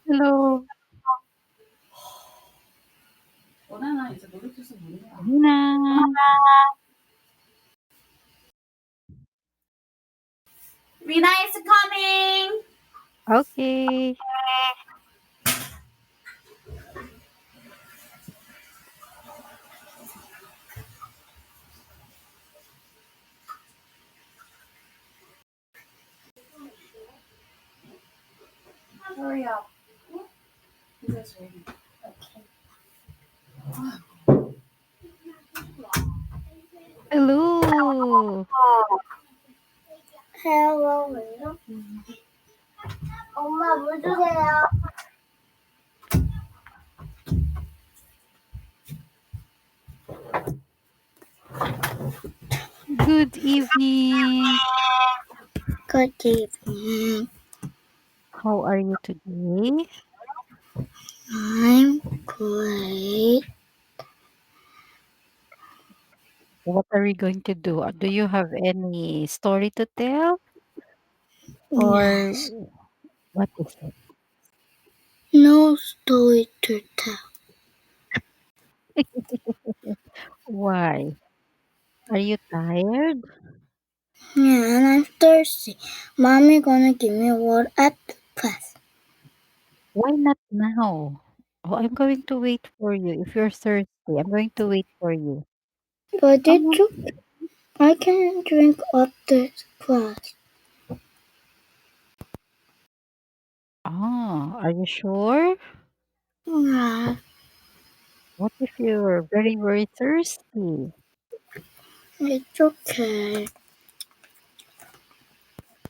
Hello, 원하나 이제 노력해서 뭐냐. Nina. Rina is coming. Okay. Hurry up. Because ready. Hello. Hello. 엄마 물 주세요. Good evening. Good evening. How are you today? I'm great. What are we going to do? Do you have any story to tell? Or Yes. what is it? No story to tell. Why? Are you tired? Yeah, and I'm thirsty. Mommy gonna give me water at the class. Why not now? Oh, I'm going to wait for you. If you're thirsty, I'm going to wait for you. But Come did on. you? I can't drink at the class. Ah, are you sure? Yeah, What if you're very, very thirsty? it's okay.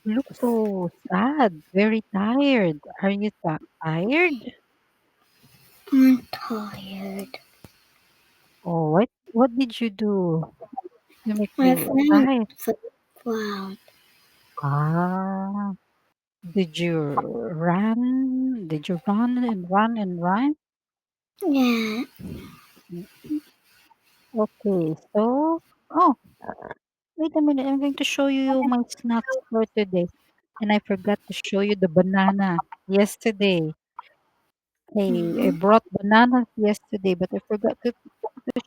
You look so sad, very tired. Are you tired? I'm tired. Oh, what did you do to make My you friend tired? fell down. Ah, did you run? Did you run and run and run? Yeah. Mm, okay, so oh, wait a minute. I'm going to show you my snacks for today. And I forgot to show you the banana yesterday. I Mhm. brought bananas yesterday, but I forgot to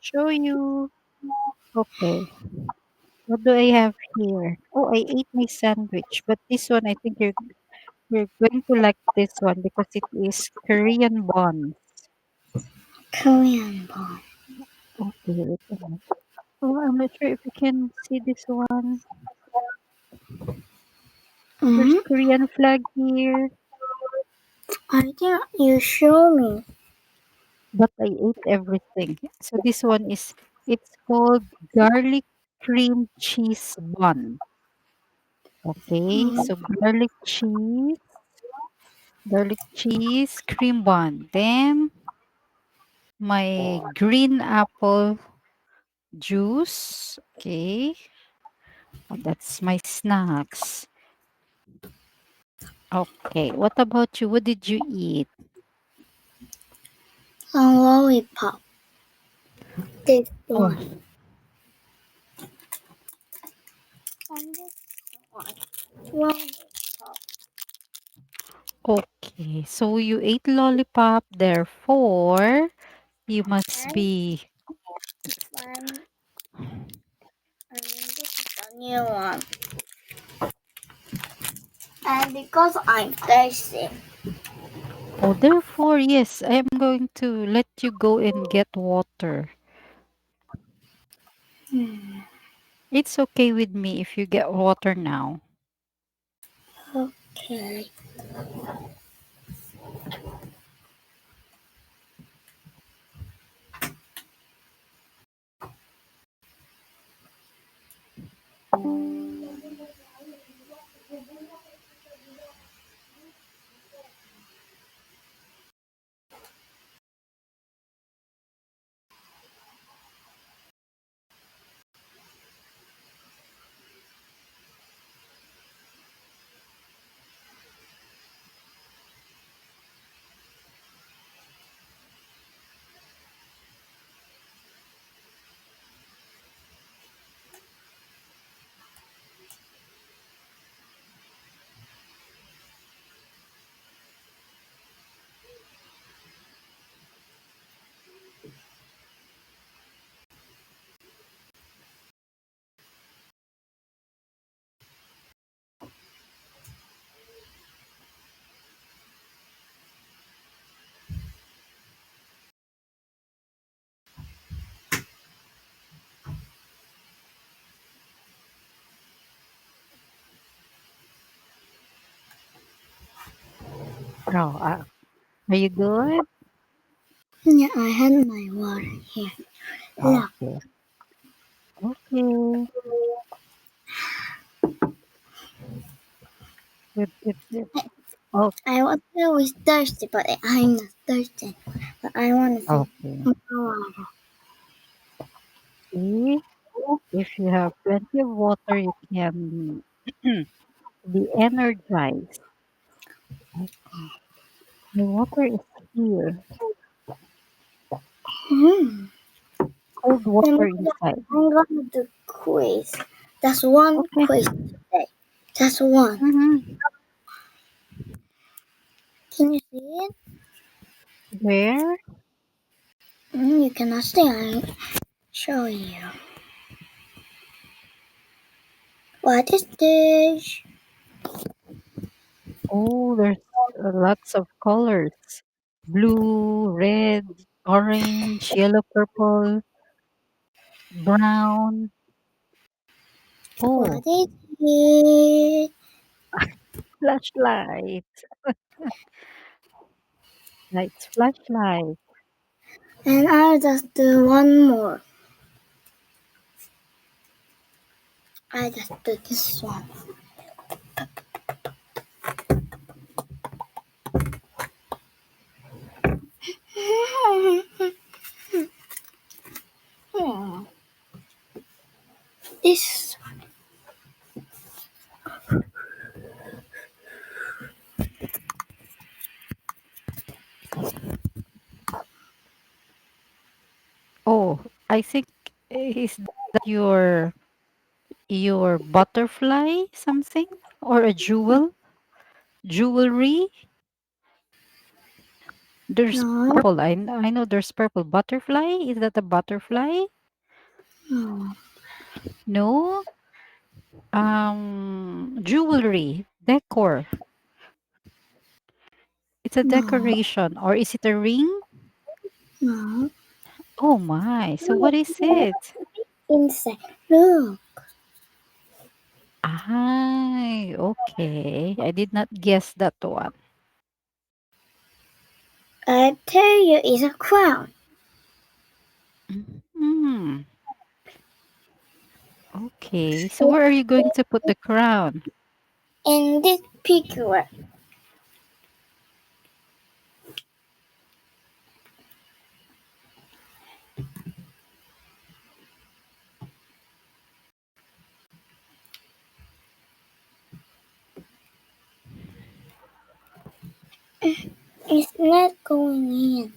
show you. Okay. What do I have here? Oh, I ate my sandwich, but this one I think you're going to like this one because it is Korean buns. Korean ball. Okay, wait a minute. Oh, I'm not sure if you can see this one. There's Mm-hmm. Korean flag here, I think you show me. but I ate everything. So this one is it's called garlic cream cheese bun. Okay, so garlic cheese cream bun. Then my green apple juice. Okay. Oh, that's my snacks. Okay. What about you? What did you eat? A lollipop. This Oh, one. And this one. Lollipop. okay. So you ate lollipop, therefore you must And be one. And this is the new one. And because I'm thirsty. oh, therefore, yes, I am going to let you go and get water. Hmm. It's okay with me if you get water now. Okay. Oh, are you good? Yeah, I had my water here. Look. Okay. Okay. Good, good, good. Oh, I was always thirsty, but I'm not thirsty. But I want to drink okay. more water. See, if you have plenty of water, you can be energized. Okay. The water is here. Mm. Cold Then water inside. I'm gonna do quiz. That's one Okay. quiz today. Just one. Mm-hmm. Can you see it? Where? You cannot see. I'll show you. What is this? Oh, there's lots of colors. Blue, red, orange, yellow, purple, brown. What Oh, is it? flashlight. Lights, flashlight. And I'll just do one more. I just do this one. This. Oh, I think is that your butterfly something or a jewelry? There's No, purple. I know there's purple butterfly. Is that a butterfly? no, No. Jewelry, decor. It's a no, decoration, or is it a ring? no. Oh my! So what is it? Inside. Look. Ah, okay. I did not guess that one. I tell you, it's a crown. Hmm. Okay. So where are you going to put the crown? In this picture, it's not going in.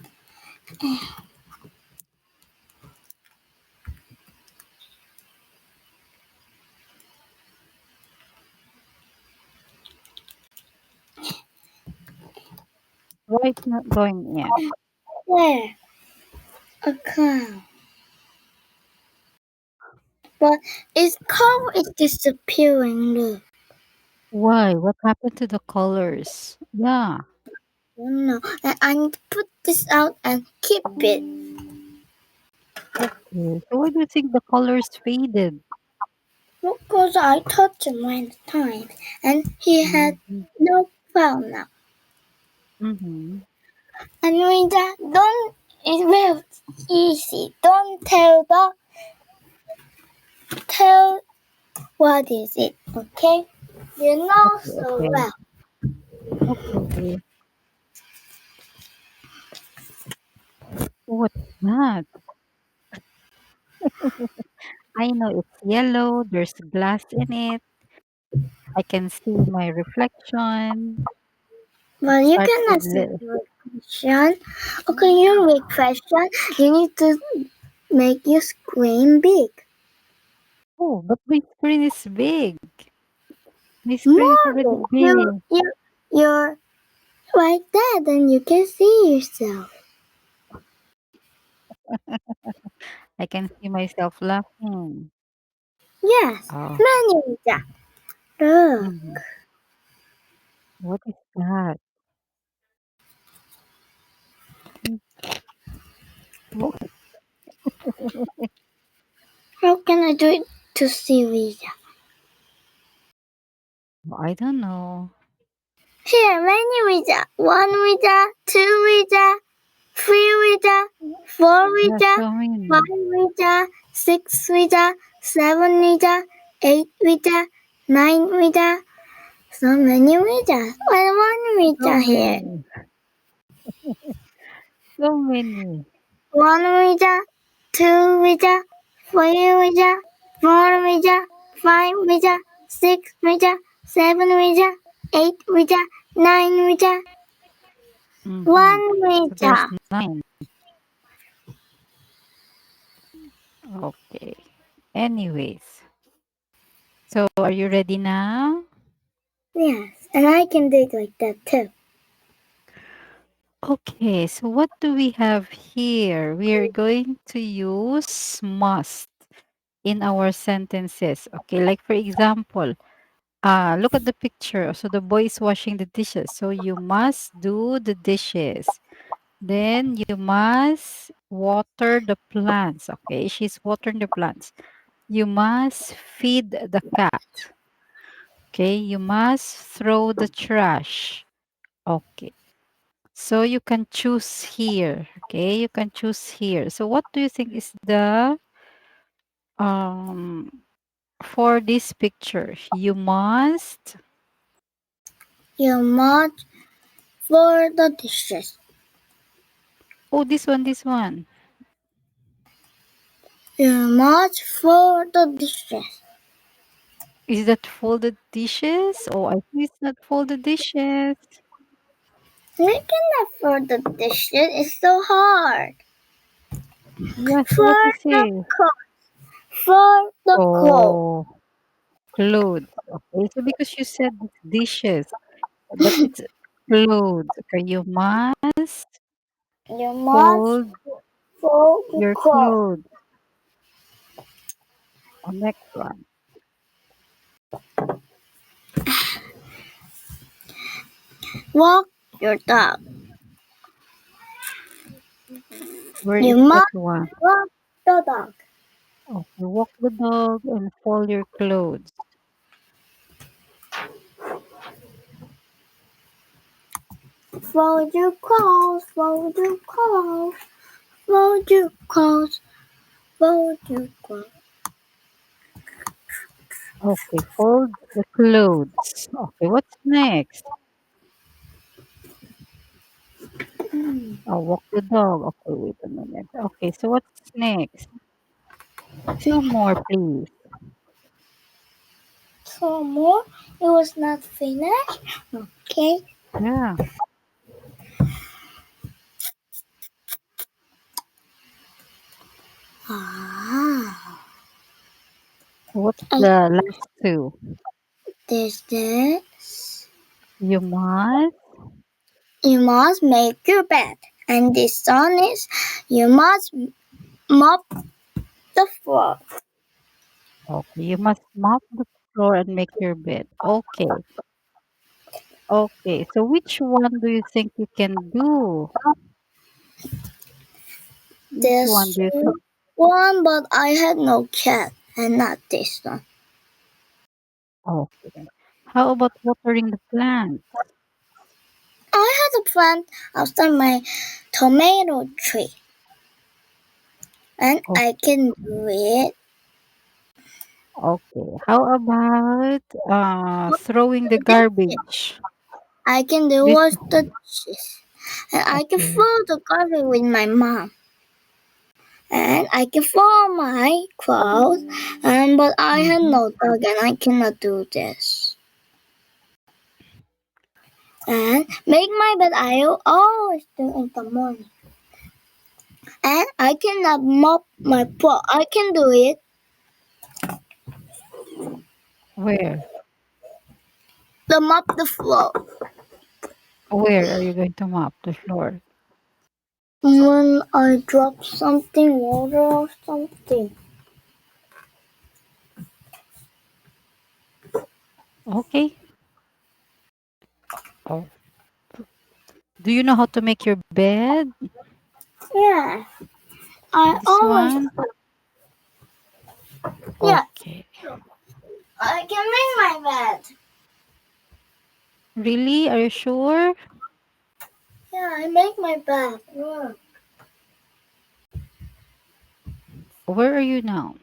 Why it's not going in? There, a crown. But its color is disappearing. Look. Why? What happened to the colors? Yeah. Oh no. And I need to put this out and keep it. Okay. So why do you think the colors faded? Because I touched him one time and he had Mm-hmm. no crown now. Mm-hmm. And Rita, don't, it's very easy. Don't tell what is it, okay? You know Okay. so Okay. well. Okay. What's that? I know it's yellow. There's glass in it. I can see my reflection. But you Starts with cannot see your question. Okay, your question, you need to make your screen big. oh, but my screen is big. My screen is More already big. big. You're right there, then you can see yourself. I can see myself laughing. Yes, Oh, Manita. Look. mhm. What is that? Mm, oh, How can I do it to see Rita? I don't know. Here, many wija. 1 wija, 2 wija, 3 wija, 4 There's wija, so many. 5 wija, 6 wija, 7 wija, 8 wija, 9 wija. So many wija. And 1 So wija here. many. So many. 1 wija, 2 wija, 3 wija, 4 wija, 5 wija, 6 wija, 7 wija, 8 wija, 9 wija, Mhm. 1 So there's wija. 9. Okay. Anyways. So are you ready now? Yes, and I can do it like that too. Okay, so what do we have here? We are going to use must in our sentences. Okay, like for example, look at the picture. So the boy is washing the dishes. So you must do the dishes. Then you must water the plants. Okay, she's watering the plants. You must feed the cat. Okay, you must throw the trash. Okay. So you can choose here. Okay, you can choose here. So what do you think is the um for this picture? You must You must for the dishes. oh this one. You must for the dishes. Is that folded dishes? Oh, I think it's not folded dishes. We cannot for the dishes. It's so hard. Yes, what For is the it? for the clothes. Oh, clothes. Okay, so because you said it's dishes, but it's clothes. Okay, you must You must fold fold the your clothes. clothes. Oh, next one. Walk your dog. Where You is that must one? walk the dog. Okay, walk the dog and fold your clothes. Fold your clothes. Fold your clothes. Fold your clothes. Fold your clothes. Okay, fold the clothes. Okay, what's next? Oh, walk the dog. Okay, wait a minute. Okay, so what's next? Two more, please. Two more. It was not finished. Okay. Yeah. Ah. What's I the last two? there's this. You must. You must make your bed. And this one is you must mop the floor. Okay, you must mop the floor and make your bed. Okay. Okay. So which one do you think you can do? Which one This do you think? one, but I had no cat, and not this one. Okay. How about watering the plant? I had a plant outside my tomato tree, and Oh, I can do it. okay. How about throwing the garbage? I can do This wash the dishes, and I can okay. fold the garbage with my mom, and I can fold my clothes. And but I had Mm-hmm. no dog, and I cannot do this. And make my bed I always do in the morning. And I cannot mop my floor. I can do it. Where? The mop the floor. Where are you going to mop the floor? When I drop something, water or something. Okay. Oh. Do you know how to make your bed? Yeah. I This always one? yeah. Okay. I can make my bed. Really? Are you sure? Yeah, I make my bath. Look. Where are you now?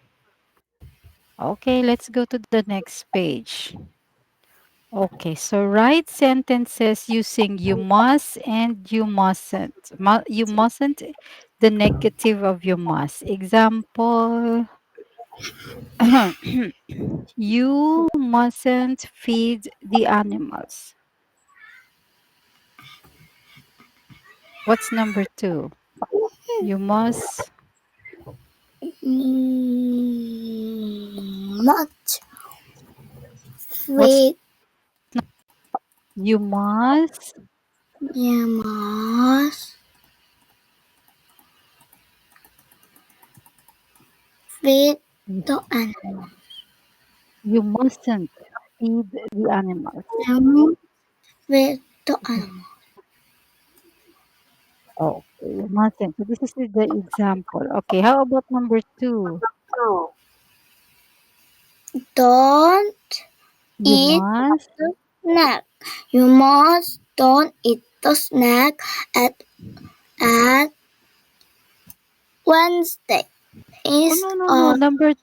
Okay, let's go to the next page. Okay, so write sentences using you must and you mustn't. You mustn't, the negative of you must. Example, you mustn't feed the animals. What's number two? You must, Not what's, with you must, Yamas with the you mustn't feed the animals. animal with the animal. Okay, you mustn't. So this is the example. Okay, how about number two? Don't You eat must, the snack. You must don't eat the snack at Wednesday. oh Is no, no, no, of number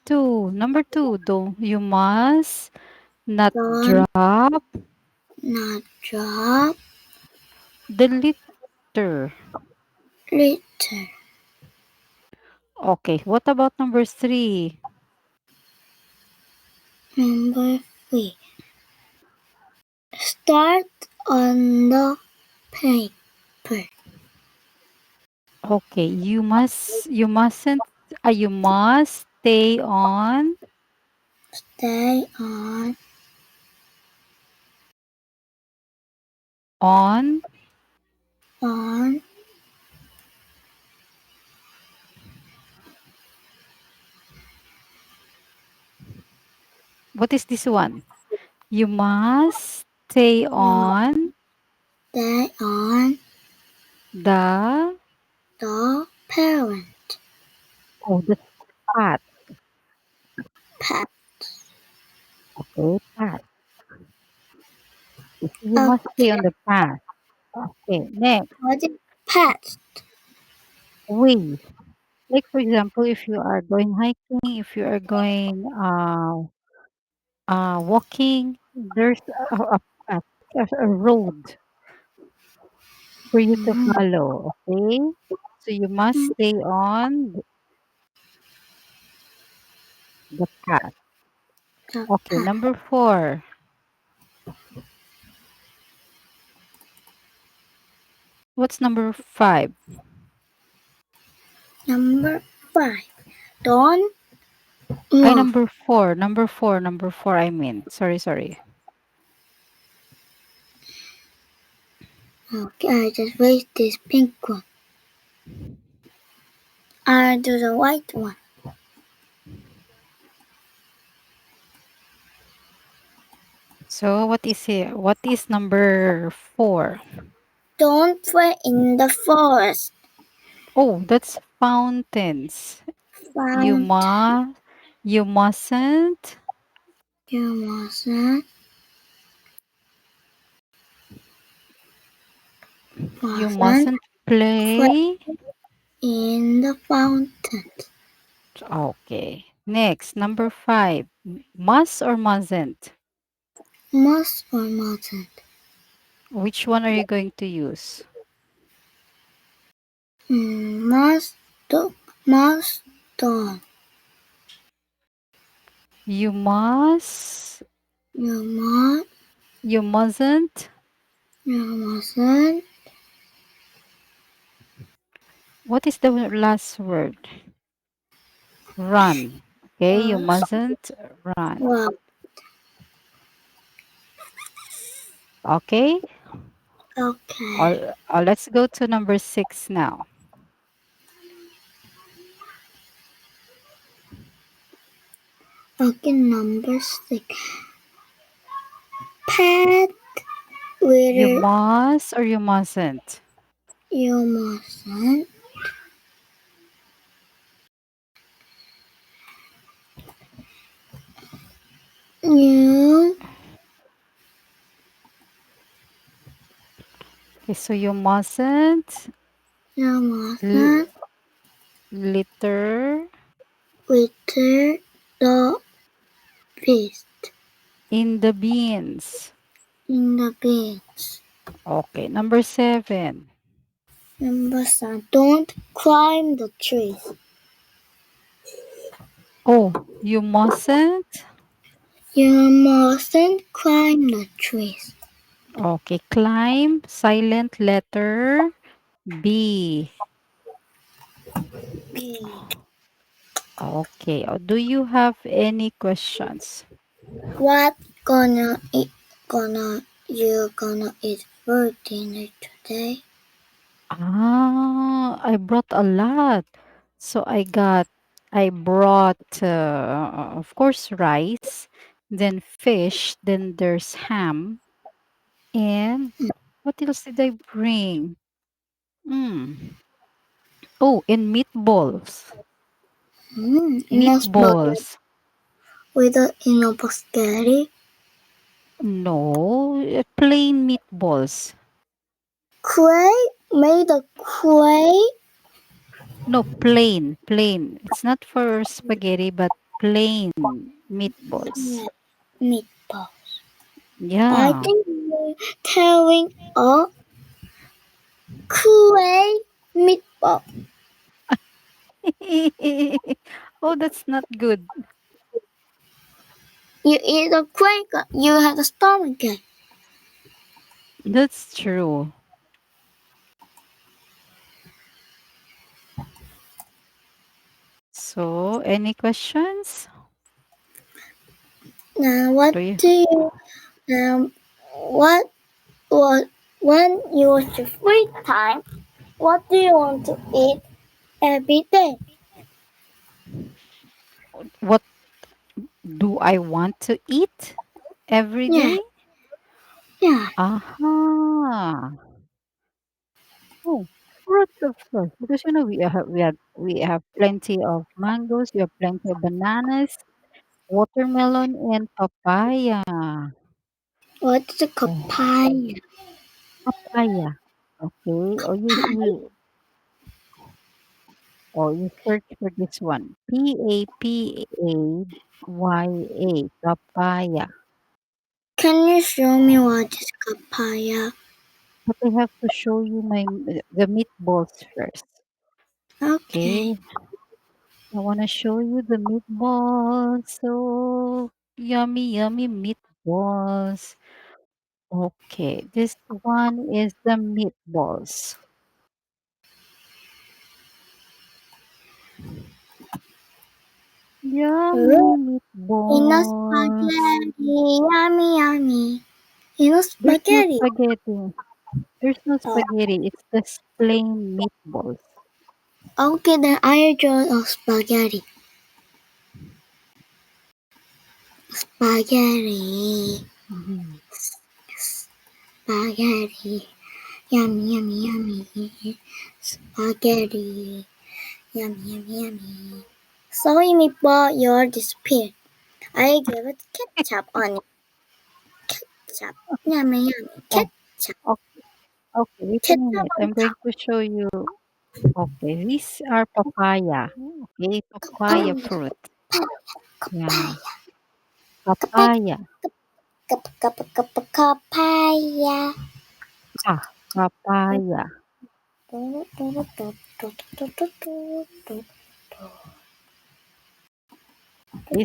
two, don't, you must not don't drop not drop the litter. litter. Okay, what about number three? Number 3. Start on the paper. Okay, you mustn't, you must stay Stay on, on what is this one? You must stay no, on stay on the, the parent oh, the path. path. Okay, path. You must stay Okay, on the path. Okay, next, what is path? way. Like for example, if you are going hiking, if you are going walking, there's a, a road for you to Mm, follow. Okay, so you must stay on the path. the Okay, path. number four. What's number five? Number 5. Don't I move. number four. Number four. Number four. I mean, sorry, sorry. Okay, I just raised this pink one. I do the white one. So what is it? What is number four? Don't play in the forest. Oh, that's fountains. You Found must, you mustn't, you mustn't, you mustn't mustn't play play. in the fountain. Okay. Next, number five. Must or mustn't? Must or mustn't. Which one are you going to use? Must do, must don't. You must, You must, you mustn't. you mustn't What is the last word? Run. Okay, you must mustn't run. walk. Okay, Okay. let's go to number six now. Okay, number 6. Pet You where must or you mustn't. you mustn't. You Okay, so you mustn't You l- mustn't litter litter the fish in the beans. in the bins. Okay, number 7. Number 7. Don't climb the trees. Oh, you mustn't. You mustn't climb the trees. Okay, climb, silent letter B. B. Okay, do you have any questions? What gonna eat for dinner today? I brought a lot. So I brought, of course, rice, then fish, then there's ham, and what else did I bring? Mm. Oh, and meatballs. Enough spaghetti Meatballs. with enough spaghetti. No, plain meatballs. Clay made of clay. No, plain, plain. It's not for spaghetti, but plain meatballs. Meatball. I Yeah. think you're telling a clay meatball. Oh, that's not good. You eat a clay, you have a stomach ache. That's true. So, any questions? Now what Do you? do you what what when you was your free time? What do you want to eat every day? What do I want to eat every Yeah, day? yeah. Aha. Oh, fruits of course, because we have plenty of mangoes, we have plenty of bananas, watermelon, and papaya. What's a Oh, papaya? papaya. Okay. Or you search for this one. Papaya. Papaya. Can you show me what is papaya? But I have to show you the meatballs first. Okay. Okay. I wanna show you the meatballs. So yummy, yummy meatballs. Okay, this one is the meatballs. Yummy In a meatballs. spaghetti, yummy, yummy. In a There's no spaghetti. spaghetti. There's no Oh, spaghetti. It's just plain meatballs. okay, then I draw a spaghetti. Spaghetti, Mhm. spaghetti, yummy, yummy, yummy. Spaghetti, yummy, yummy, yummy. Sorry, meatball, you're disappeared. I gave it ketchup on it. Ketchup, yummy, yummy. Oh, Ketchup, okay. Okay, wait a ketchup minute. on I'm going top. to show you. Okay, these are papaya. Okay, papaya Oh, fruit. Yeah, papaya, papaya. papaya. Ah, papaya. Okay,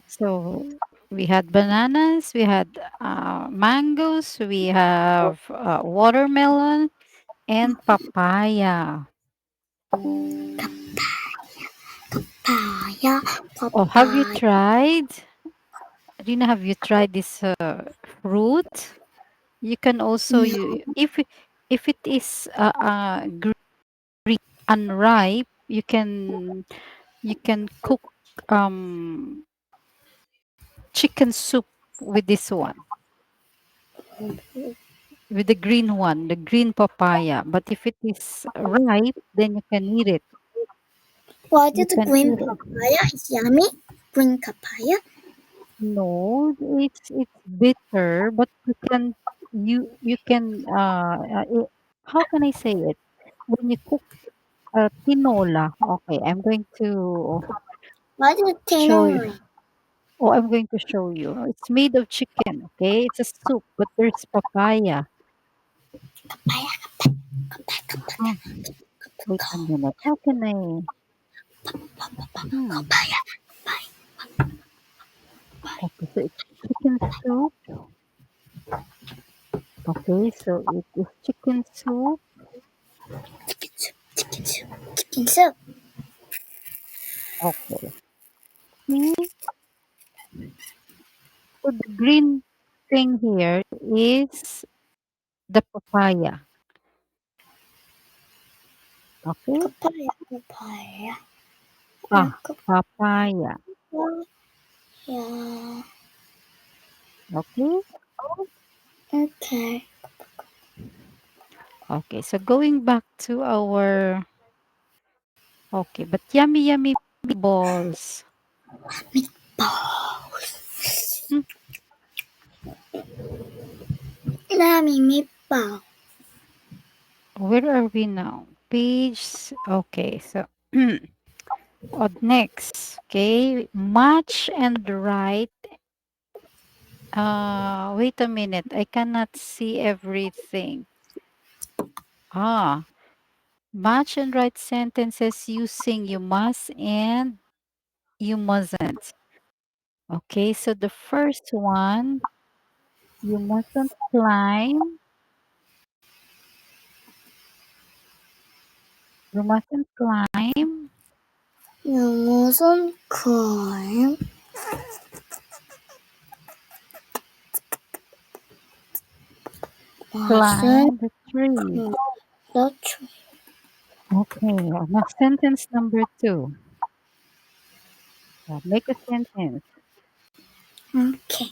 so we had bananas, we had mangoes, we have watermelon, and papaya. Papaya, Oh, have you papaya. tried? Rina, have you tried this fruit? You can also No, you if it is green unripe, you can cook um chicken soup with this one, with the green one, the green papaya. But if it is ripe, then you can eat it. what You is a can green eat it. papaya? It's yummy. Green papaya. No, it's bitter, but you can how can I say it? When you cook tinola, okay, I'm going to What is show you. tinola? Oh, I'm going to show you. It's made of chicken, okay? It's a soup, but there's papaya. Oh, wait a minute. How can I? Hmm. Okay, so it's chicken soup. Okay, so it is chicken soup. Chicken soup. Okay. See? So the green thing here is the papaya. Okay? Papaya. Papaya. Ah, papaya. Yeah. Okay? Okay. Okay, so going back to our okay, but yummy yummy balls. Hmm, Nami meatball. where are we now? Page okay, so next, okay, match and write. Wait a minute. I cannot see everything. Ah, match and write sentences using you must and you mustn't. Okay, so the first one, you mustn't climb. You mustn't climb, You mustn't climb. Mustn't climb the tree. climb the tree. Okay, now sentence number two. Make a sentence. Okay.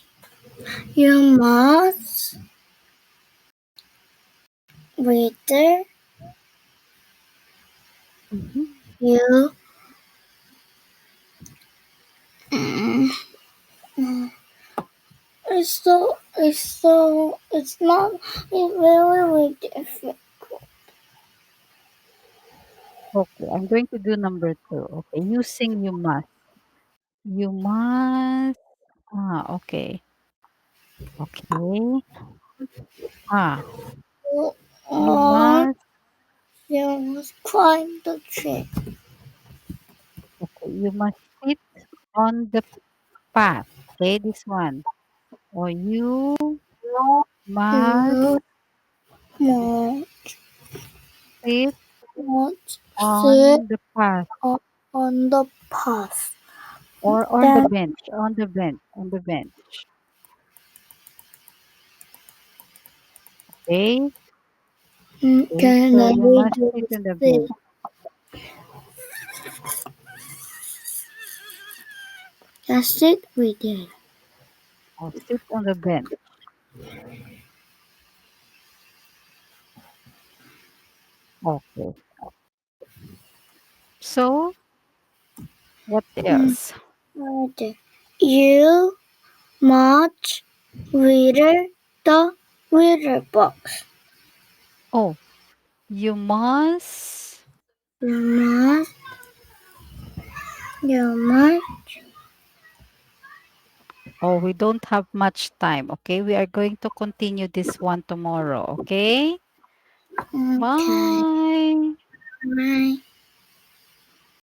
You must whether Mhm. you mm, mm, it's not it's very difficult. Okay, I'm going to do number two. Okay, using you must. You must. Okay. Okay. Ah, You you must must. you must climb the tree. Okay, you must sit on the path. Okay, this one. Or you must You must sit sit on the path on, on the path. or on the Then bench. On the bench. Okay. Okay. then So I you will must sit on the sit. bench Just sit with it. or sit on the bench. Okay. So what else? Right. You must read the reader box. Oh, you must. You must you must Oh, we don't have much time. Okay. We are going to continue this one tomorrow. Okay. okay. Bye. Bye.